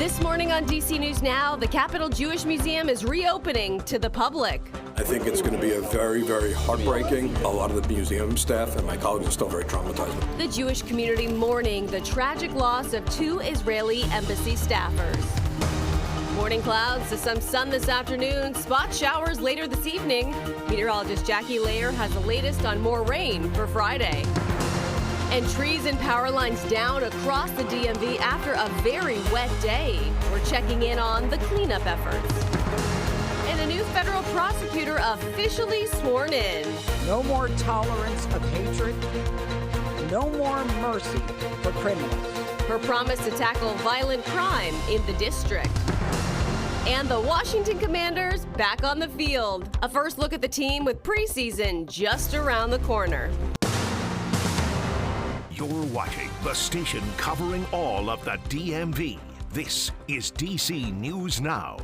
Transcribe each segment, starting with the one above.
This morning on DC News Now, the Capitol Jewish Museum is reopening to the public. I think it's going to be a very, very heartbreaking. A lot of the museum staff and my colleagues are still very traumatized. The Jewish community mourning the tragic loss of 2 Israeli embassy staffers. Morning clouds to some sun this afternoon, spot showers later this evening. Meteorologist Jackie Layer has the latest on more rain for Friday. And trees and power lines down across the DMV after a very wet day. We're checking in on the cleanup efforts. And a new federal prosecutor officially sworn in. No more tolerance of hatred. No more mercy for criminals. Her promise to tackle violent crime in the district. And the Washington Commanders back on the field. A first look at the team with preseason just around the corner. You're watching the station covering all of the DMV. This is DC News Now.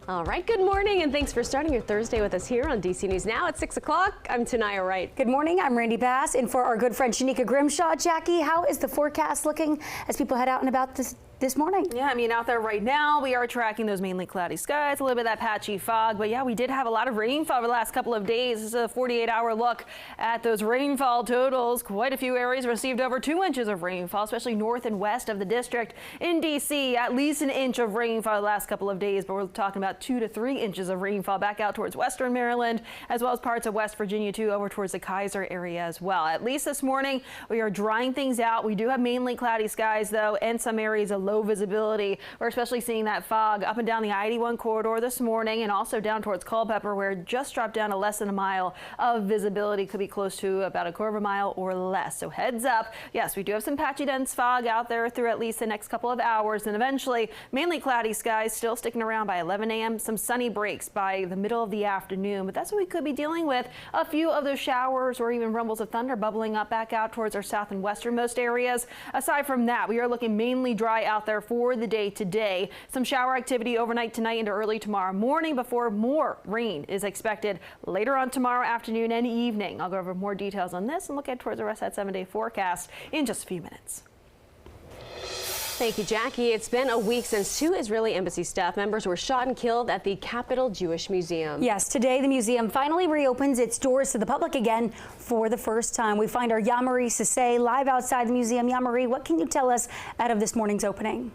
All right, good morning, and thanks for starting your Thursday with us here on DC News Now at 6 o'clock. I'm Tanaya Wright. Good morning, I'm Randy Bass, and for our good friend Shanika Grimshaw. Jackie, how is the forecast looking as people head out and about this morning? Yeah, I mean, out there right now, we are tracking those mainly cloudy skies, a little bit of that patchy fog. But yeah, we did have a lot of rainfall over the last couple of days. This is a 48-hour look at those rainfall totals. Quite a few areas received over 2 inches of rainfall, especially north and west of the district. In D.C., at least an inch of rainfall the last couple of days, but we're talking about 2 to 3 inches of rainfall back out towards western Maryland, as well as parts of West Virginia, too, over towards the Kaiser area as well. At least this morning, we are drying things out. We do have mainly cloudy skies, though, and some areas of low visibility. We're especially seeing that fog up and down the I-81 corridor this morning, and also down towards Culpeper, where it just dropped down to less than a mile of visibility. Could be close to about a quarter of a mile or less. So heads up. Yes, we do have some patchy dense fog out there through at least the next couple of hours, and eventually mainly cloudy skies still sticking around by 11 a.m. Some sunny breaks by the middle of the afternoon, but that's what we could be dealing with. A few of those showers or even rumbles of thunder bubbling up back out towards our south and westernmost areas. Aside from that, we are looking mainly dry out there for the day today. Some shower activity overnight tonight into early tomorrow morning before more rain is expected later on tomorrow afternoon and evening. I'll go over more details on this and look at towards the rest of that 7-day forecast in just a few minutes. Thank you, Jackie. It's been a week since 2 Israeli embassy staff members were shot and killed at the Capitol Jewish Museum. Yes, today the museum finally reopens its doors to the public again for the first time. We find our Yamari Sase live outside the museum. Yamari, what can you tell us out of this morning's opening?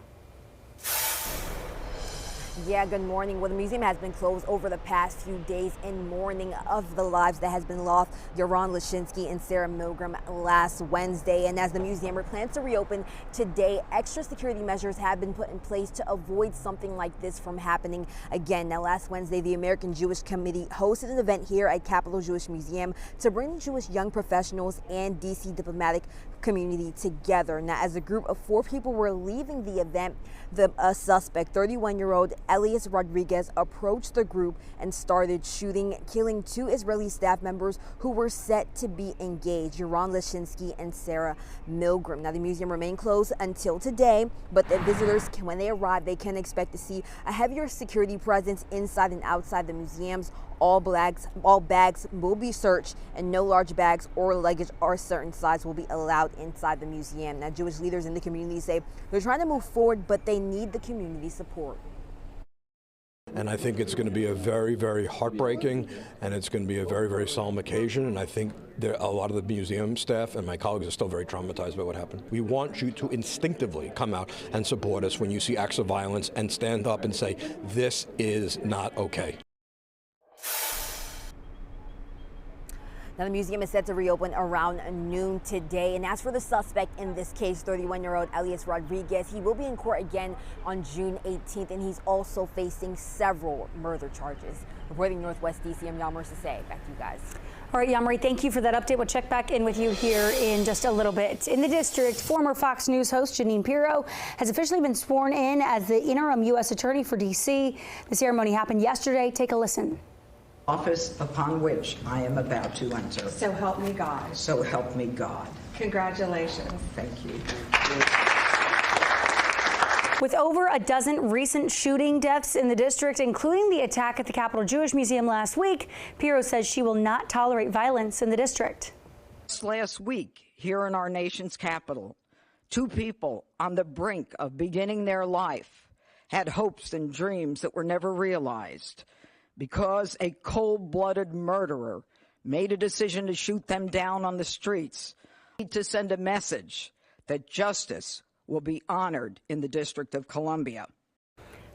Yeah, good morning. Well, the museum has been closed over the past few days in mourning of the lives that has been lost, Yaron Lashinsky and Sarah Milgram, last Wednesday. And as the museum plans to reopen today, extra security measures have been put in place to avoid something like this from happening again. Now, last Wednesday, the American Jewish Committee hosted an event here at Capitol Jewish Museum to bring Jewish young professionals and DC diplomatic community together. Now, as a group of 4 people were leaving the event, the suspect, 31-year-old Elias Rodriguez, approached the group and started shooting, killing 2 Israeli staff members who were set to be engaged, Yaron Lashinsky and Sarah Milgram. Now, the museum remained closed until today, but the visitors, when they arrive, they can expect to see a heavier security presence inside and outside the museums. All bags will be searched, and no large bags or luggage or certain size will be allowed inside the museum. Now, Jewish leaders in the community say they're trying to move forward, but they need the community support. And I think it's going to be a very, very heartbreaking, and it's going to be a very, very solemn occasion. And I think a lot of the museum staff and my colleagues are still very traumatized by what happened. We want you to instinctively come out and support us when you see acts of violence and stand up and say, this is not okay. Now, the museum is set to reopen around noon today. And as for the suspect in this case, 31-year-old Elias Rodriguez, he will be in court again on June 18th, and he's also facing several murder charges. Reporting Northwest DC, I'm Yamari Sase. Back to you guys. All right, Yamari, thank you for that update. We'll check back in with you here in just a little bit. In the district, former Fox News host Janine Piro has officially been sworn in as the interim U.S. Attorney for D.C. The ceremony happened yesterday. Take a listen. Office upon which I am about to enter. So help me God. So help me God. Congratulations. Thank you. With over a dozen recent shooting deaths in the district, including the attack at the Capitol Jewish Museum last week, Piro says she will not tolerate violence in the district. Last week, here in our nation's capital, 2 people on the brink of beginning their life had hopes and dreams that were never realized. Because a cold-blooded murderer made a decision to shoot them down on the streets, we need to send a message that justice will be honored in the District of Columbia.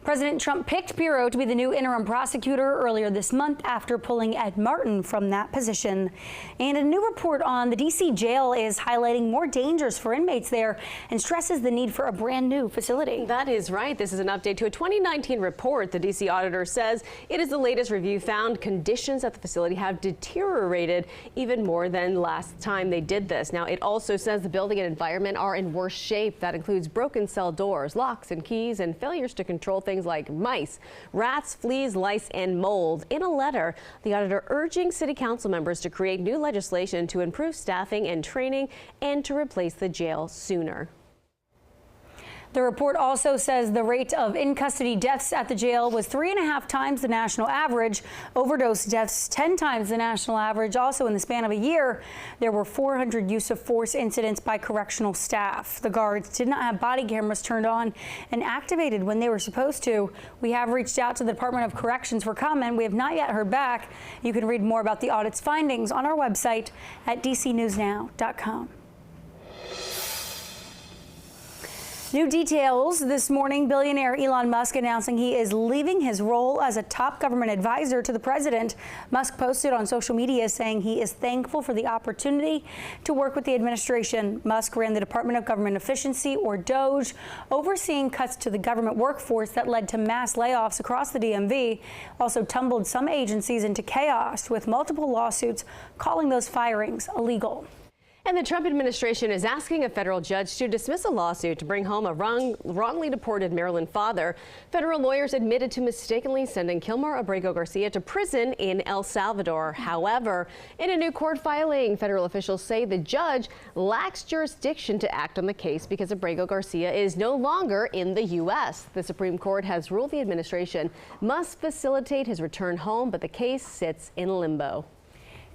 President Trump picked Piro to be the new interim prosecutor earlier this month after pulling Ed Martin from that position. And a new report on the D.C. jail is highlighting more dangers for inmates there and stresses the need for a brand new facility. That is right. This is an update to a 2019 report. The D.C. auditor says it is the latest review found conditions at the facility have deteriorated even more than last time they did this. Now, it also says the building and environment are in worse shape. That includes broken cell doors, locks and keys, and failures to control things like mice, rats, fleas, lice, and mold. In a letter, the auditor urging city council members to create new legislation to improve staffing and training and to replace the jail sooner. The report also says the rate of in-custody deaths at the jail was 3.5 times the national average. Overdose deaths 10 times the national average. Also, in the span of a year, there were 400 use of force incidents by correctional staff. The guards did not have body cameras turned on and activated when they were supposed to. We have reached out to the Department of Corrections for comment. We have not yet heard back. You can read more about the audit's findings on our website at dcnewsnow.com. New details this morning. Billionaire Elon Musk announcing he is leaving his role as a top government advisor to the president. Musk posted on social media saying he is thankful for the opportunity to work with the administration. Musk ran the Department of Government Efficiency, or DOGE, overseeing cuts to the government workforce that led to mass layoffs across the DMV. Also tumbled some agencies into chaos, with multiple lawsuits calling those firings illegal. And the Trump administration is asking a federal judge to dismiss a lawsuit to bring home a wrongly deported Maryland father. Federal lawyers admitted to mistakenly sending Kilmer Abrego Garcia to prison in El Salvador. However, in a new court filing, federal officials say the judge lacks jurisdiction to act on the case because Abrego Garcia is no longer in the U.S. The Supreme Court has ruled the administration must facilitate his return home, but the case sits in limbo.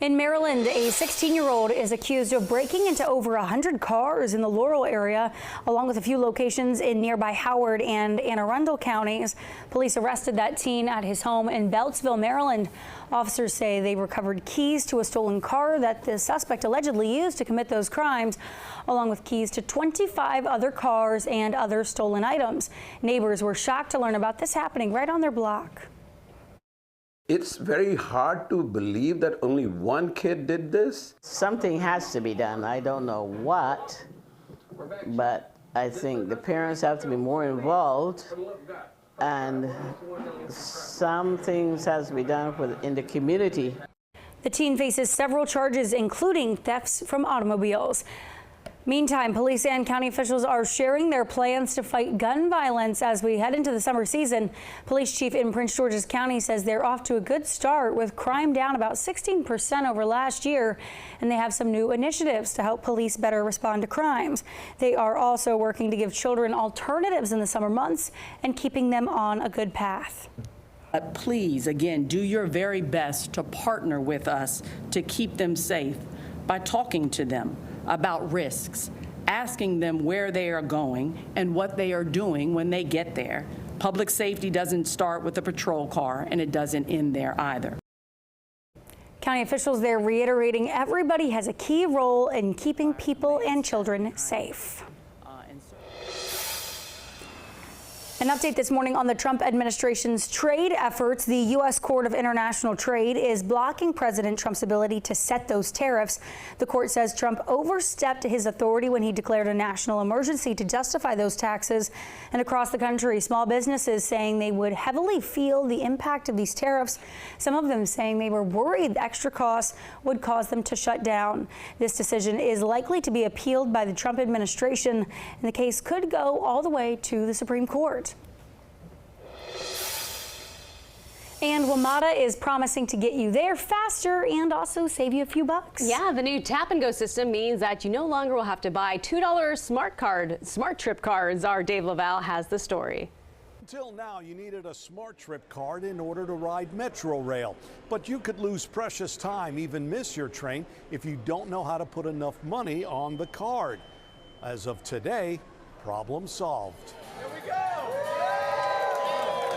In Maryland, a 16-year-old is accused of breaking into over 100 cars in the Laurel area, along with a few locations in nearby Howard and Anne Arundel counties. Police arrested that teen at his home in Beltsville, Maryland. Officers say they recovered keys to a stolen car that the suspect allegedly used to commit those crimes, along with keys to 25 other cars and other stolen items. Neighbors were shocked to learn about this happening right on their block. It's very hard to believe that only one kid did this. Something has to be done. I don't know what, but I think the parents have to be more involved, and some things has to be done in the community. The teen faces several charges, including thefts from automobiles. Meantime, police and county officials are sharing their plans to fight gun violence as we head into the summer season. Police chief in Prince George's County says they're off to a good start, with crime down about 16% over last year, and they have some new initiatives to help police better respond to crimes. They are also working to give children alternatives in the summer months and keeping them on a good path. Please, again, do your very best to partner with us to keep them safe by talking to them about risks, asking them where they are going and what they are doing when they get there. Public safety doesn't start with a patrol car, and it doesn't end there either. County officials there reiterating everybody has a key role in keeping people and children safe. An update this morning on the Trump administration's trade efforts. The U.S. Court of International Trade is blocking President Trump's ability to set those tariffs. The court says Trump overstepped his authority when he declared a national emergency to justify those taxes. And across the country, small businesses saying they would heavily feel the impact of these tariffs. Some of them saying they were worried the extra costs would cause them to shut down. This decision is likely to be appealed by the Trump administration, and the case could go all the way to the Supreme Court. And WMATA is promising to get you there faster and also save you a few bucks. Yeah, the new tap and go system means that you no longer will have to buy $2 smart trip cards. Our Dave Laval has the story. Until now, you needed a smart trip card in order to ride Metro Rail. But you could lose precious time, even miss your train, if you don't know how to put enough money on the card. As of today, problem solved. Here we go!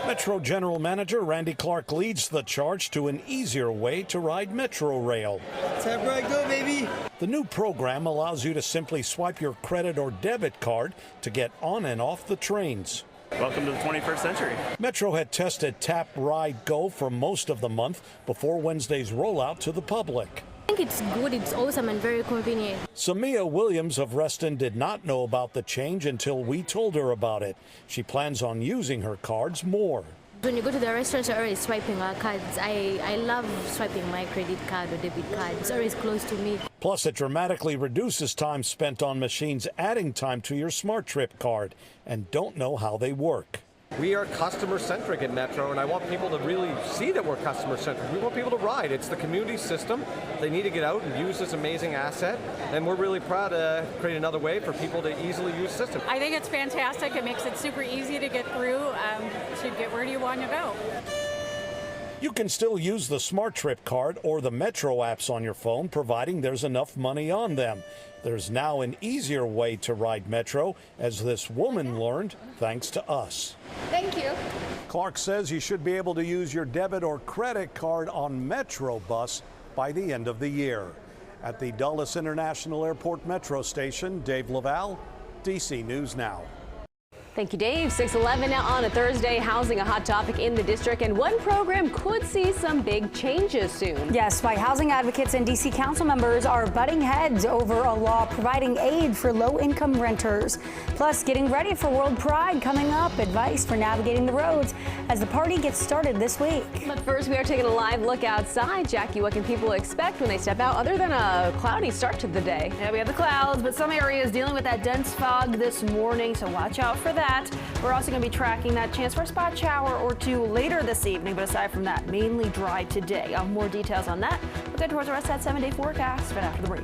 Metro General Manager Randy Clark leads the charge to an easier way to ride Metro Rail. That's how I go, baby. The new program allows you to simply swipe your credit or debit card to get on and off the trains. Welcome to the 21st century. Metro had tested Tap Ride Go for most of the month before Wednesday's rollout to the public. I think it's good, it's awesome and very convenient. Samia Williams of Reston did not know about the change until we told her about it. She plans on using her cards more. When you go to the restaurants, you're always swiping our cards. I love swiping my credit card or debit card. It's always close to me. Plus, it dramatically reduces time spent on machines adding time to your Smart Trip card, and don't know how they work. We are customer-centric at Metro, and I want people to really see that we're customer-centric. We want people to ride. It's the community system. They need to get out and use this amazing asset, and we're really proud to create another way for people to easily use the system. I think it's fantastic. It makes it super easy to get through, to get where you want to go. You can still use the Smart Trip card or the Metro apps on your phone, providing there's enough money on them. There's now an easier way to ride Metro, as this woman learned thanks to us. Thank you. Clark says you should be able to use your debit or credit card on Metro Bus by the end of the year. At the Dulles International Airport Metro Station, Dave Laval, DC News Now. Thank you, Dave. 6:11 now on a Thursday. Housing a hot topic in the district, and one program could see some big changes soon. Yes, why housing advocates and D.C. council members are butting heads over a law providing aid for low-income renters. Plus, getting ready for World Pride coming up. Advice for navigating the roads as the party gets started this week. But first, we are taking a live look outside. Jackie, what can people expect when they step out other than a cloudy start to the day? Yeah, we have the clouds, but some areas dealing with that dense fog this morning, so watch out for that. We're also going to be tracking that chance for a spot shower or two later this evening, but aside from that, mainly dry today. I'll have more details on that. We'll get towards the rest of that 7-day forecast right after the break.